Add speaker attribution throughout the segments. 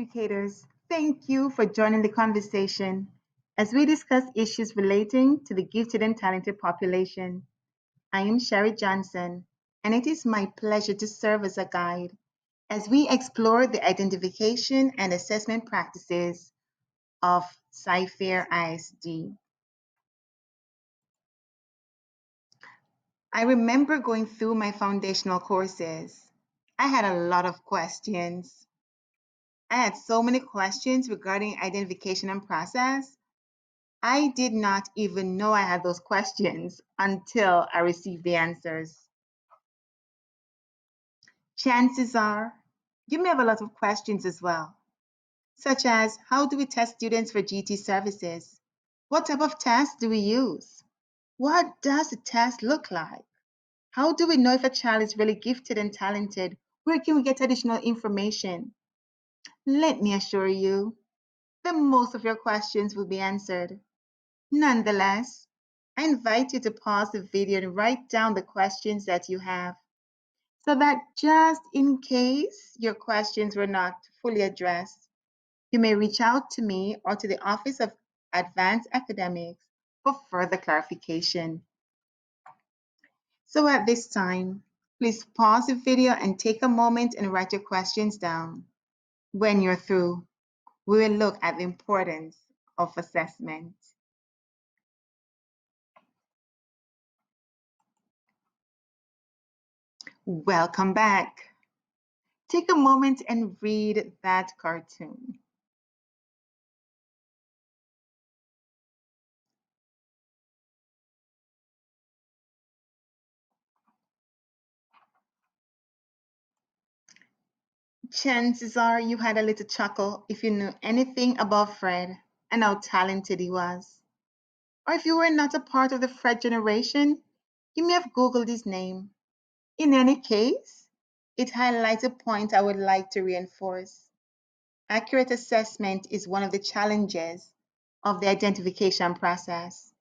Speaker 1: educators, thank you for joining the conversation as we discuss issues relating to the gifted and talented population. I am Sherry Johnson, and it is my pleasure to serve as a guide as we explore the identification and assessment practices of CFISD. I remember going through my foundational courses. I had a lot of questions. I had so many questions regarding identification and process. I did not even know I had those questions until I received the answers. Chances are you may have a lot of questions as well, such as how do we test students for GT services? What type of test do we use? What does the test look like? How do we know if a child is really gifted and talented? Where can we get additional information? Let me assure you that most of your questions will be answered. Nonetheless, I invite you to pause the video and write down the questions that you have so that just in case your questions were not fully addressed, you may reach out to me or to the Office of Advanced Academics for further clarification. So at this time, please pause the video and take a moment and write your questions down. When you're through, we will look at the importance of assessment. Welcome back. Take a moment and read that cartoon. Chances are you had a little chuckle if you knew anything about Fred and how talented he was. Or if you were not a part of the Fred generation, you may have Googled his name. In any case, it highlights a point I would like to reinforce. Accurate assessment is one of the challenges of the identification process.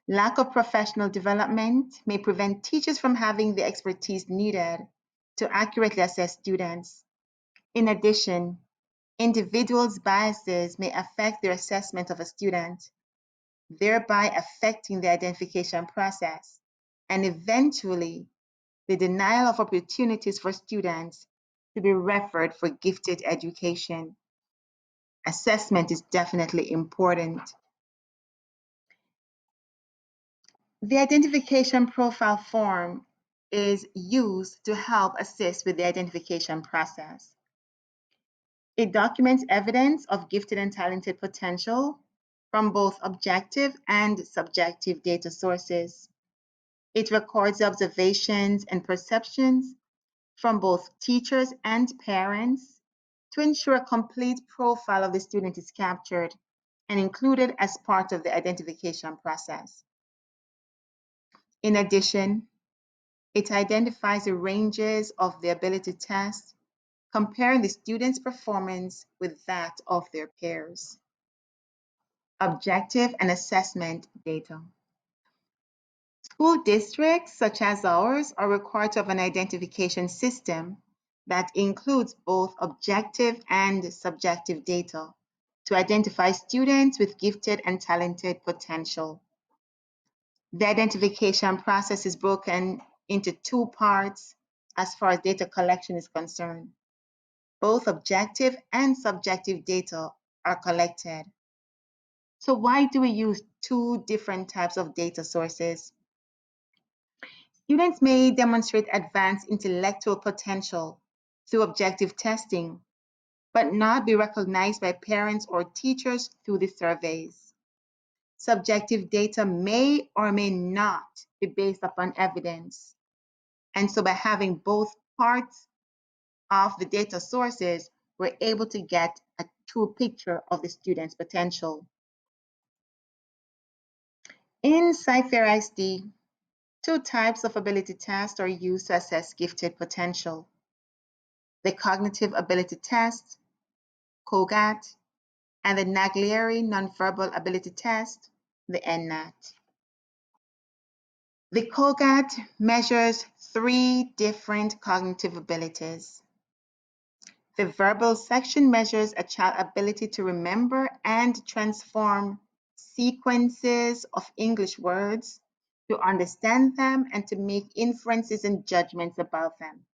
Speaker 1: Lack of professional development may prevent teachers from having the expertise needed to accurately assess students. In addition, individuals' biases may affect their assessment of a student, thereby affecting the identification process and eventually the denial of opportunities for students to be referred for gifted education. Assessment is definitely important. The identification profile form is used to help assist with the identification process. It documents evidence of gifted and talented potential from both objective and subjective data sources. It records observations and perceptions from both teachers and parents to ensure a complete profile of the student is captured and included as part of the identification process. In addition, it identifies the ranges of the ability test, comparing the student's performance with that of their peers. Objective and assessment data. School districts such as ours are required to have an identification system that includes both objective and subjective data to identify students with gifted and talented potential. The identification process is broken into two parts as far as data collection is concerned. Both objective and subjective data are collected. So why do we use two different types of data sources? Students may demonstrate advanced intellectual potential through objective testing, but not be recognized by parents or teachers through the surveys. Subjective data may or may not be based upon evidence. And so by having both parts of the data sources, we're able to get a true picture of the student's potential. In CFISD, two types of ability tests are used to assess gifted potential. The Cognitive Ability Test, COGAT, and the Naglieri Nonverbal Ability Test, the NNAT. The COGAT measures three different cognitive abilities: The verbal section measures a child's ability to remember and transform sequences of English words, to understand them, and to make inferences and judgments about them.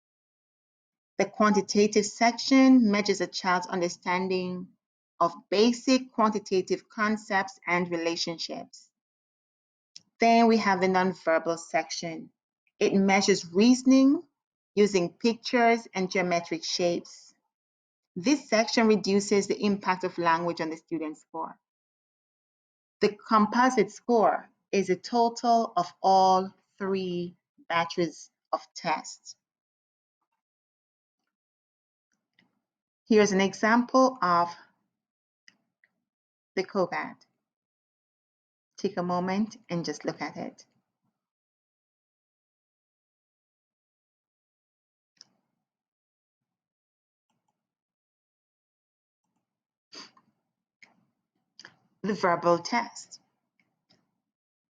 Speaker 1: The quantitative section measures a child's understanding of basic quantitative concepts and relationships. Then we have the nonverbal section. It measures reasoning using pictures and geometric shapes. This section reduces the impact of language on the student's score. The composite score is a total of all 3 batches of tests. Here's an example of the COBAT. Take a moment and just look at it. The verbal test.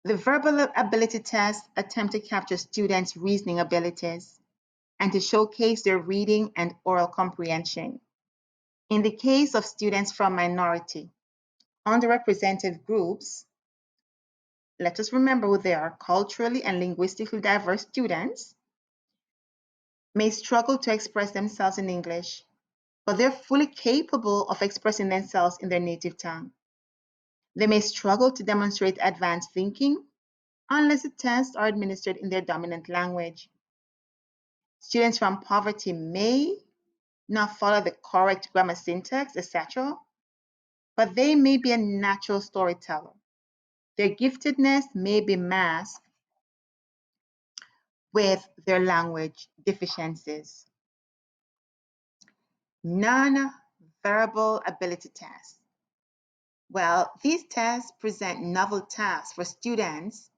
Speaker 1: The verbal ability test attempt to capture students' reasoning abilities and to showcase their reading and oral comprehension. In the case of students from minority, underrepresented groups, let us remember who they are: culturally and linguistically diverse students may struggle to express themselves in English, but they're fully capable of expressing themselves in their native tongue. They may struggle to demonstrate advanced thinking unless the tests are administered in their dominant language. Students from poverty may not follow the correct grammar syntax, etc., but they may be a natural storyteller. Their giftedness may be masked with their language deficiencies. Non-verbal ability tests. Well, these tests present novel tasks for students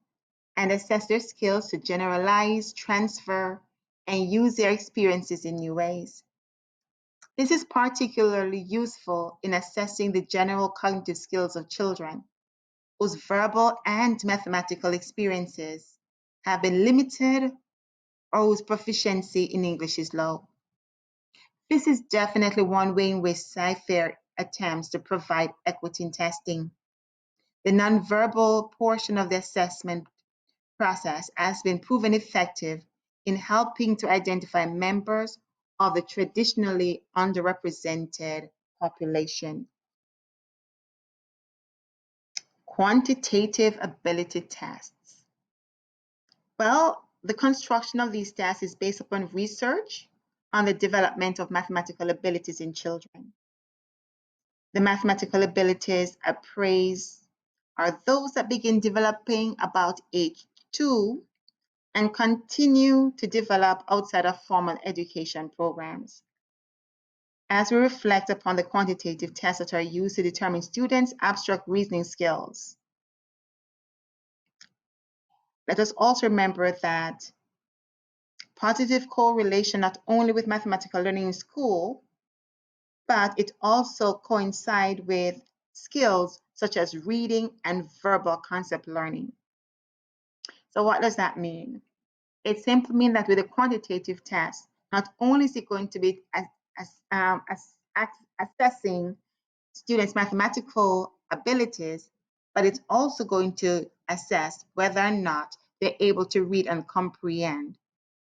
Speaker 1: and assess their skills to generalize, transfer, and use their experiences in new ways. This is particularly useful in assessing the general cognitive skills of children whose verbal and mathematical experiences have been limited or whose proficiency in English is low. This is definitely one way in which CFIR attempts to provide equity in testing. The nonverbal portion of the assessment process has been proven effective in helping to identify members of the traditionally underrepresented population. Quantitative ability tests. Well, the construction of these tests is based upon research on the development of mathematical abilities in children. The mathematical abilities appraised are those that begin developing about age 2 and continue to develop outside of formal education programs. As we reflect upon the quantitative tests that are used to determine students' abstract reasoning skills, let us also remember that positive correlation not only with mathematical learning in school, but it also coincides with skills such as reading and verbal concept learning. So what does that mean? It simply means that with a quantitative test, not only is it going to be assessing students' mathematical abilities, but it's also going to assess whether or not they're able to read and comprehend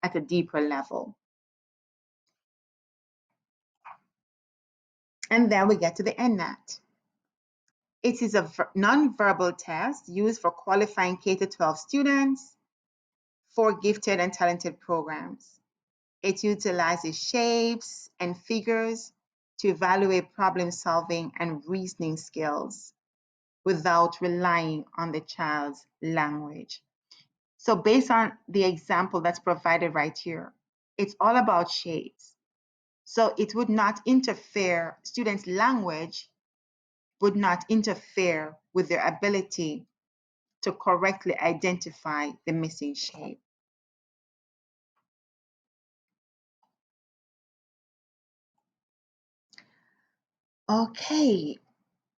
Speaker 1: at a deeper level. And then we get to the NNAT. It is a non-verbal test used for qualifying K-12 students for gifted and talented programs. It utilizes shapes and figures to evaluate problem solving and reasoning skills without relying on the child's language. So based on the example that's provided right here, it's all about shapes. So it would not interfere, students' language would not interfere with their ability to correctly identify the missing shape. Okay,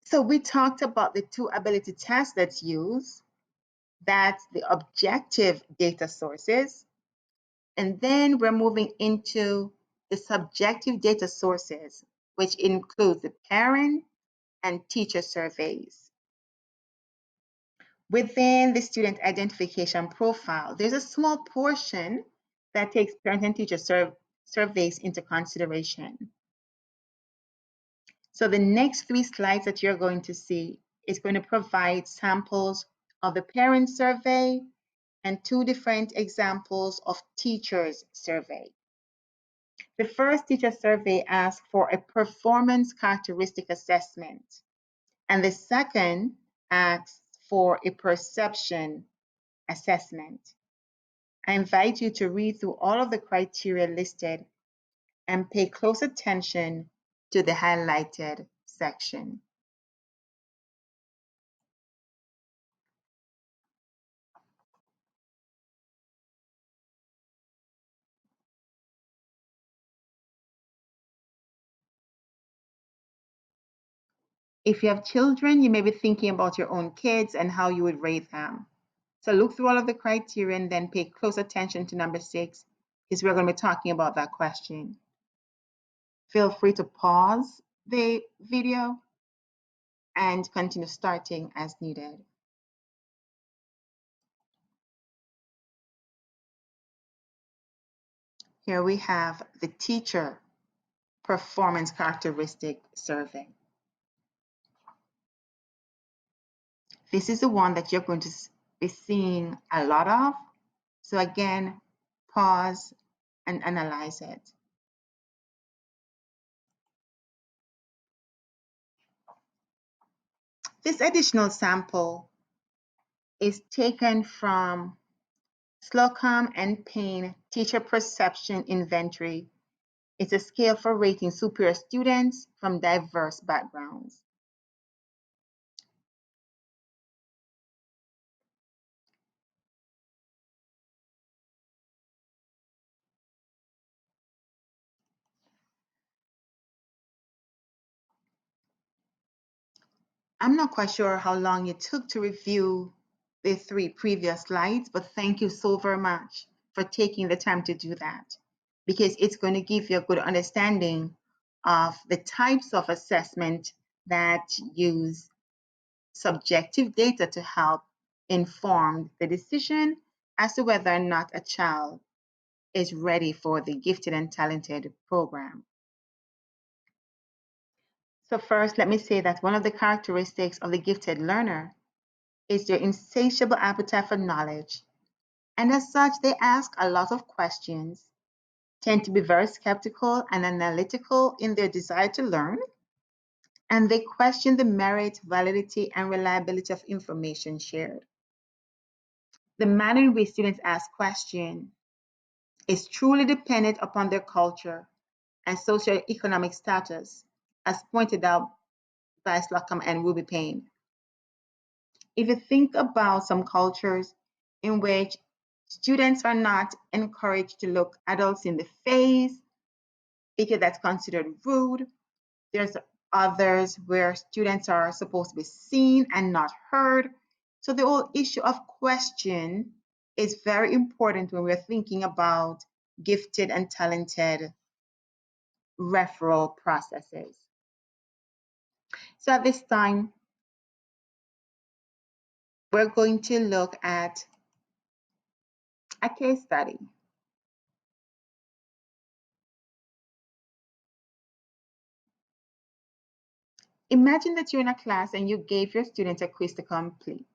Speaker 1: so we talked about the 2 ability tests that's used. That's the objective data sources. And then we're moving into the subjective data sources, which includes the parent and teacher surveys. Within the student identification profile, there's a small portion that takes parent and teacher surveys into consideration. So the next 3 slides that you're going to see is going to provide samples of the parent survey and 2 different examples of teachers survey. The first teacher survey asks for a performance characteristic assessment, and the second asks for a perception assessment. I invite you to read through all of the criteria listed and pay close attention to the highlighted section. If you have children, you may be thinking about your own kids and how you would rate them. So look through all of the criteria and then pay close attention to number 6, because we're going to be talking about that question. Feel free to pause the video and continue starting as needed. Here we have the teacher performance characteristic survey. This is the one that you're going to be seeing a lot of. So again, pause and analyze it. This additional sample is taken from Slocum and Payne Teacher Perception Inventory. It's a scale for rating superior students from diverse backgrounds. I'm not quite sure how long it took to review the 3 previous slides, but thank you so very much for taking the time to do that, because it's going to give you a good understanding of the types of assessment that use subjective data to help inform the decision as to whether or not a child is ready for the gifted and talented program. So first, let me say that one of the characteristics of the gifted learner is their insatiable appetite for knowledge. And as such, they ask a lot of questions, tend to be very skeptical and analytical in their desire to learn, and they question the merit, validity, and reliability of information shared. The manner in which students ask questions is truly dependent upon their culture and socioeconomic status, as pointed out by Slocum and Ruby Payne. If you think about some cultures in which students are not encouraged to look adults in the face because that's considered rude, there's others where students are supposed to be seen and not heard. So the whole issue of question is very important when we're thinking about gifted and talented referral processes. So at this time, we're going to look at a case study. Imagine that you're in a class and you gave your students a quiz to complete.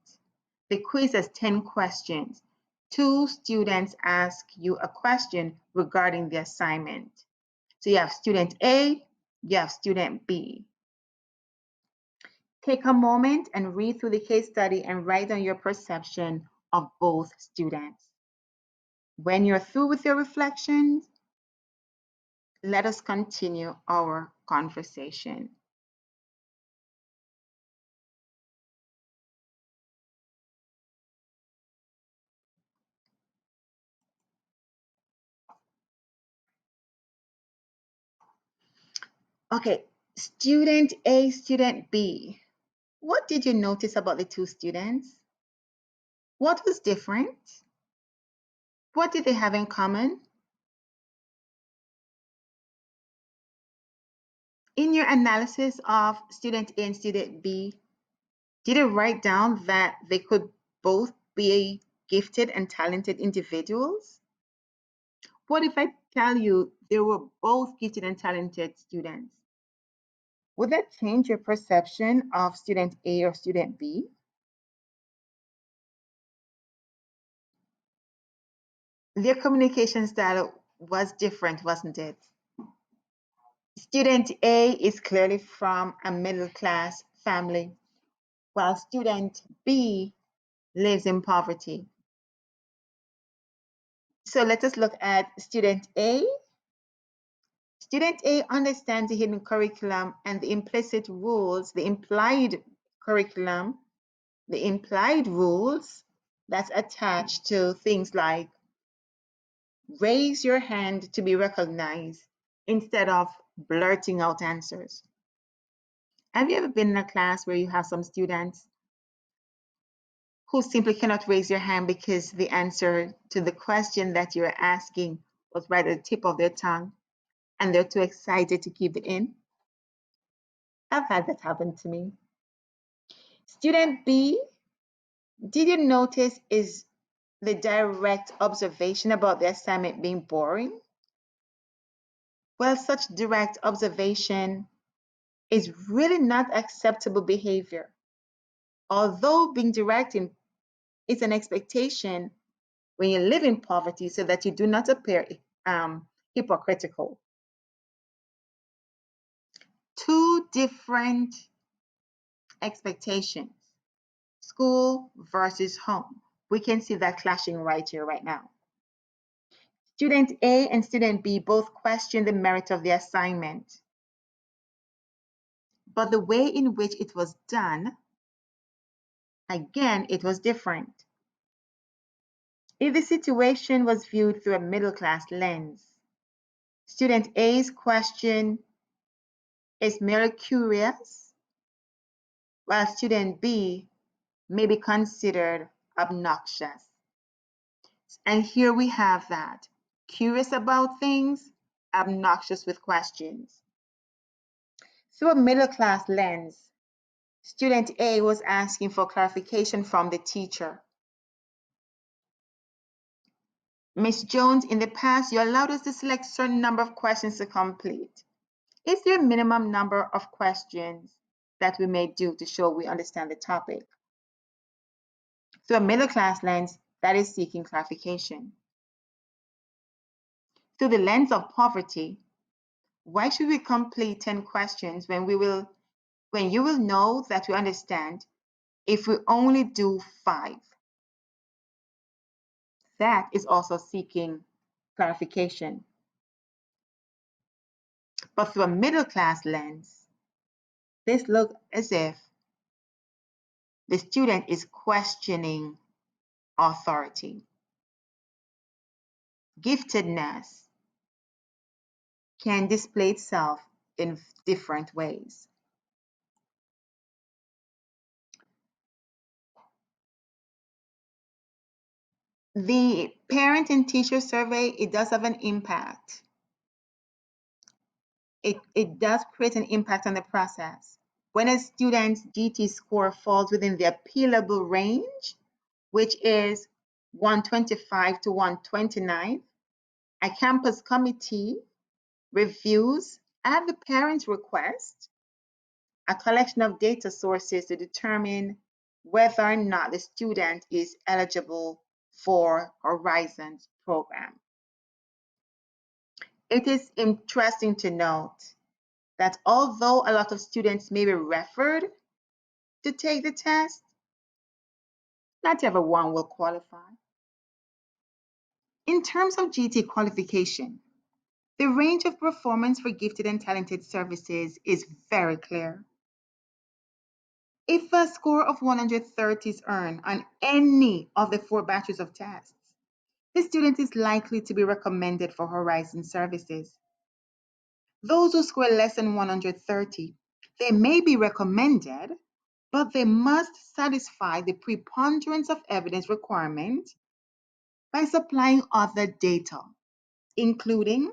Speaker 1: The quiz has 10 questions. 2 students ask you a question regarding the assignment. So you have student A, you have student B. Take a moment and read through the case study and write down your perception of both students. When you're through with your reflections, let us continue our conversation. Okay, student A, student B. What did you notice about the 2 students? What was different? What did they have in common? In your analysis of student A and student B, did you write down that they could both be gifted and talented individuals? What if I tell you they were both gifted and talented students? Would that change your perception of student A or student B? Their communication style was different, wasn't it? Student A is clearly from a middle class family, while student B lives in poverty. So let us look at student A. Student A understands the hidden curriculum and the implicit rules, the implied curriculum, the implied rules that's attached to things like raise your hand to be recognized instead of blurting out answers. Have you ever been in a class where you have some students who simply cannot raise your hand because the answer to the question that you're asking was right at the tip of their tongue and they're too excited to keep it in? I've had that happen to me. Student B, did you notice is the direct observation about the assignment being boring? Well, such direct observation is really not acceptable behavior. Although being direct is an expectation when you live in poverty so that you do not appear hypocritical. Two different expectations, school versus home. We can see that clashing right here, right now. Student A and student B both question the merit of the assignment, but the way in which it was done, again, it was different. If the situation was viewed through a middle class lens, student A's question is merely curious, while student B may be considered obnoxious. And here we have that, curious about things, obnoxious with questions. Through a middle class lens, student A was asking for clarification from the teacher. Miss Jones, in the past, you allowed us to select a certain number of questions to complete. Is there a minimum number of questions that we may do to show we understand the topic? Through a middle class lens, that is seeking clarification. Through the lens of poverty, why should we complete 10 questions when you will know that we understand if we only do 5? That is also seeking clarification. But through a middle class lens, this looks as if the student is questioning authority. Giftedness can display itself in different ways. The parent and teacher survey, it does have an impact. It does create an impact on the process. When a student's GT score falls within the appealable range, which is 125 to 129, a campus committee reviews, at the parent's request, a collection of data sources to determine whether or not the student is eligible for Horizons program. It is interesting to note that although a lot of students may be referred to take the test, not everyone will qualify. In terms of GT qualification, the range of performance for gifted and talented services is very clear. If a score of 130 is earned on any of the 4 batches of tests, the student is likely to be recommended for Horizon services. Those who score less than 130, they may be recommended, but they must satisfy the preponderance of evidence requirement by supplying other data, including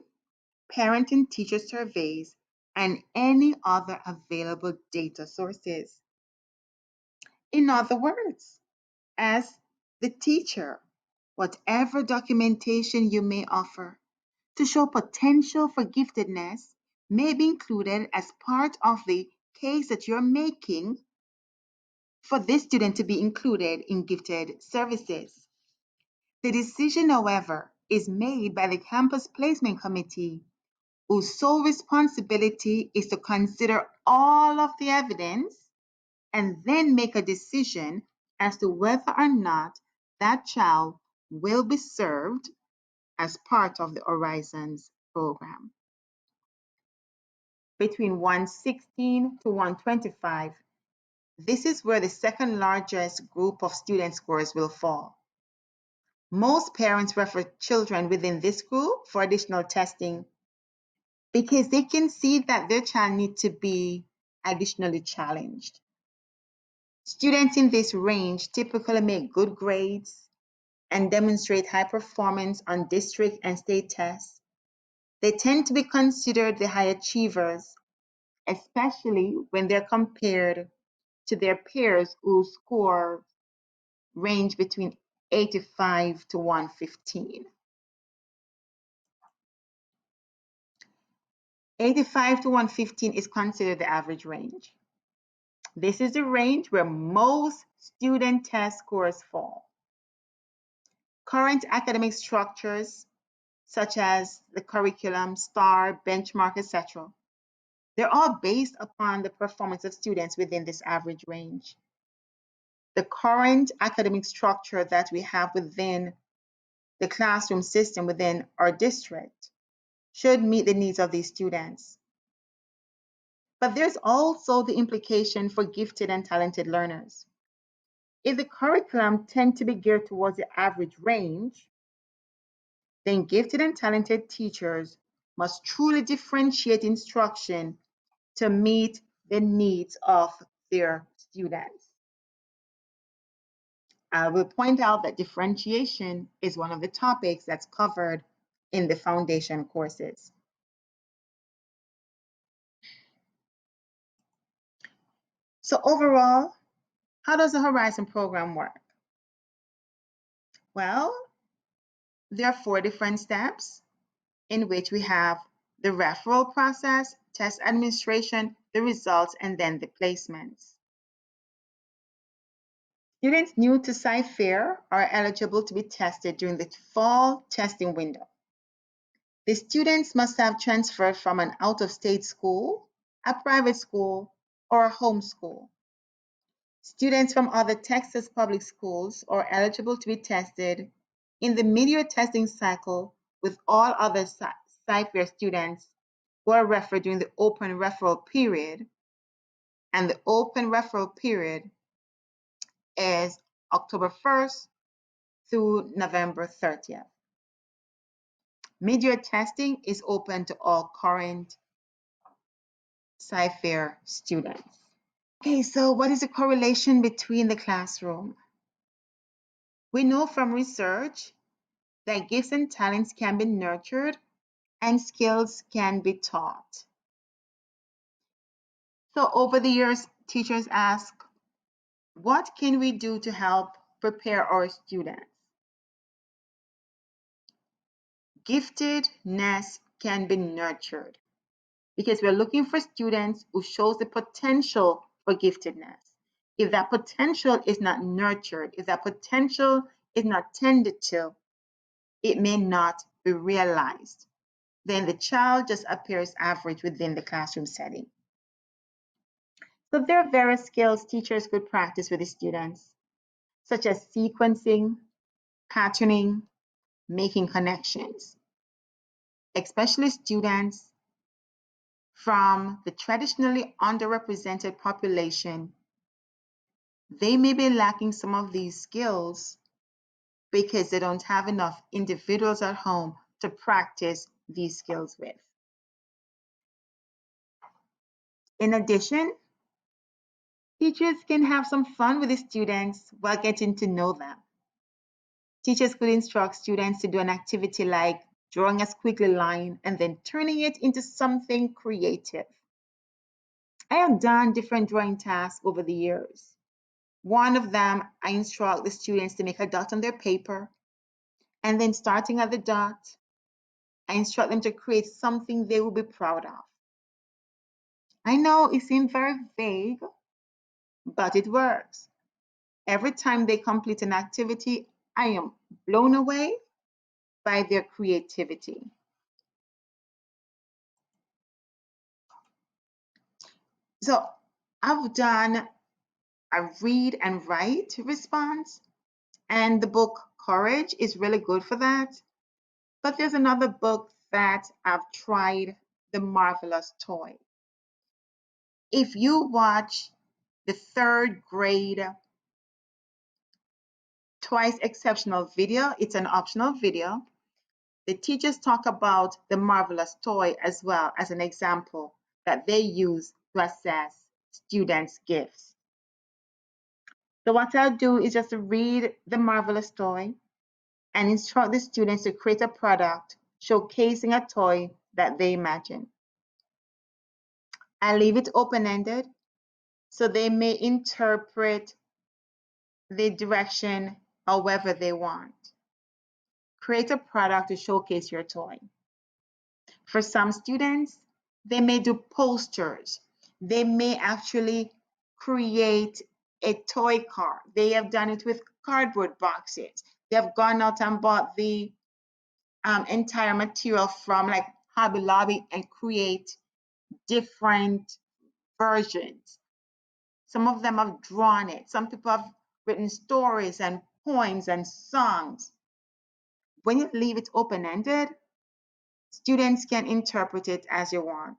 Speaker 1: parent and teacher surveys and any other available data sources. In other words, as the teacher, whatever documentation you may offer to show potential for giftedness may be included as part of the case that you're making for this student to be included in gifted services. The decision, however, is made by the campus placement committee, whose sole responsibility is to consider all of the evidence and then make a decision as to whether or not that child will be served as part of the Horizons program. Between 116 to 125, this is where the second largest group of student scores will fall. Most parents refer children within this group for additional testing because they can see that their child needs to be additionally challenged. Students in this range typically make good grades and demonstrate high performance on district and state tests. They tend to be considered the high achievers, especially when they're compared to their peers whose score range between 85 to 115. 85 to 115 is considered the average range. This is the range where most student test scores fall. Current academic structures, such as the curriculum, STAR, benchmark, etc., they're all based upon the performance of students within this average range. The current academic structure that we have within the classroom system within our district should meet the needs of these students. But there's also the implication for gifted and talented learners. If the curriculum tends to be geared towards the average range, then gifted and talented teachers must truly differentiate instruction to meet the needs of their students. I will point out that differentiation is one of the topics that's covered in the foundation courses. So overall, how does the Horizon program work? Well, there are 4 different steps in which we have the referral process, test administration, the results, and then the placements. Students new to Sci-Fair are eligible to be tested during the fall testing window. The students must have transferred from an out-of-state school, a private school, or a home school. Students from other Texas public schools are eligible to be tested in the mid-year testing cycle with all other Sci-Fair students who are referred during the open referral period. And the open referral period is October 1st through November 30th. Mid-year testing is open to all current Sci-Fair students. Okay, so what is the correlation between the classroom? We know from research that gifts and talents can be nurtured and skills can be taught. So over the years, teachers ask, what can we do to help prepare our students? Giftedness can be nurtured because we're looking for students who shows the potential for giftedness. If that potential is not nurtured, if that potential is not tended to, it may not be realized. Then the child just appears average within the classroom setting. So there are various skills teachers could practice with the students, such as sequencing, patterning, making connections, especially students from the traditionally underrepresented population. They may be lacking some of these skills because they don't have enough individuals at home to practice these skills with. In addition, teachers can have some fun with the students while getting to know them. Teachers could instruct students to do an activity like drawing a squiggly line and then turning it into something creative. I have done different drawing tasks over the years. One of them, I instruct the students to make a dot on their paper, and then starting at the dot, I instruct them to create something they will be proud of. I know it seems very vague, but it works. Every time they complete an activity, I am blown away by their creativity. So I've done a read and write response, and the book Courage is really good for that. But there's another book that I've tried, The Marvelous Toy. If you watch the third grade Twice Exceptional video, it's an optional video. The teachers talk about the marvelous toy as well as an example that they use to assess students' gifts. So what I'll do is just read the marvelous toy and instruct the students to create a product showcasing a toy that they imagine. I leave it open-ended so they may interpret the direction however they want. Create a product to showcase your toy. For some students, they may do posters. They may actually create a toy car. They have done it with cardboard boxes. They have gone out and bought the entire material from like Hobby Lobby and create different versions. Some of them have drawn it. Some people have written stories and poems and songs. When you leave it open-ended, students can interpret it as you want.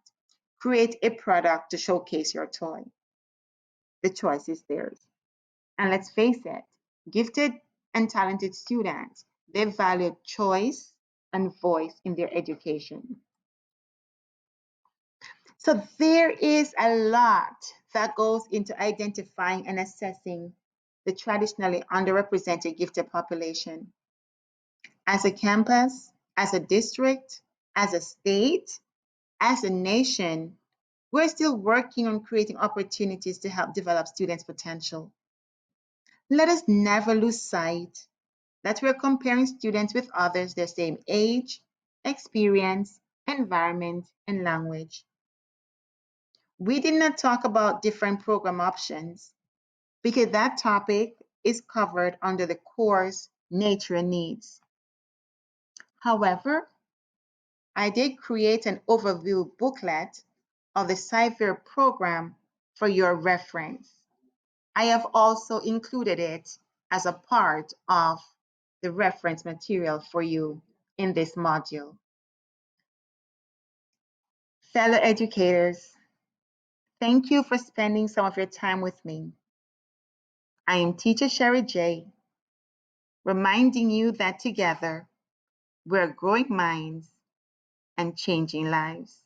Speaker 1: Create a product to showcase your toy. The choice is theirs. And let's face it, gifted and talented students, they value choice and voice in their education. So there is a lot that goes into identifying and assessing the traditionally underrepresented gifted population. As a campus, as a district, as a state, as a nation, we're still working on creating opportunities to help develop students' potential. Let us never lose sight that we're comparing students with others their same age, experience, environment, and language. We did not talk about different program options because that topic is covered under the course Nature and Needs. However, I did create an overview booklet of the CFIR program for your reference. I have also included it as a part of the reference material for you in this module. Fellow educators, thank you for spending some of your time with me. I am Teacher Sherry J, reminding you that together we're growing minds and changing lives.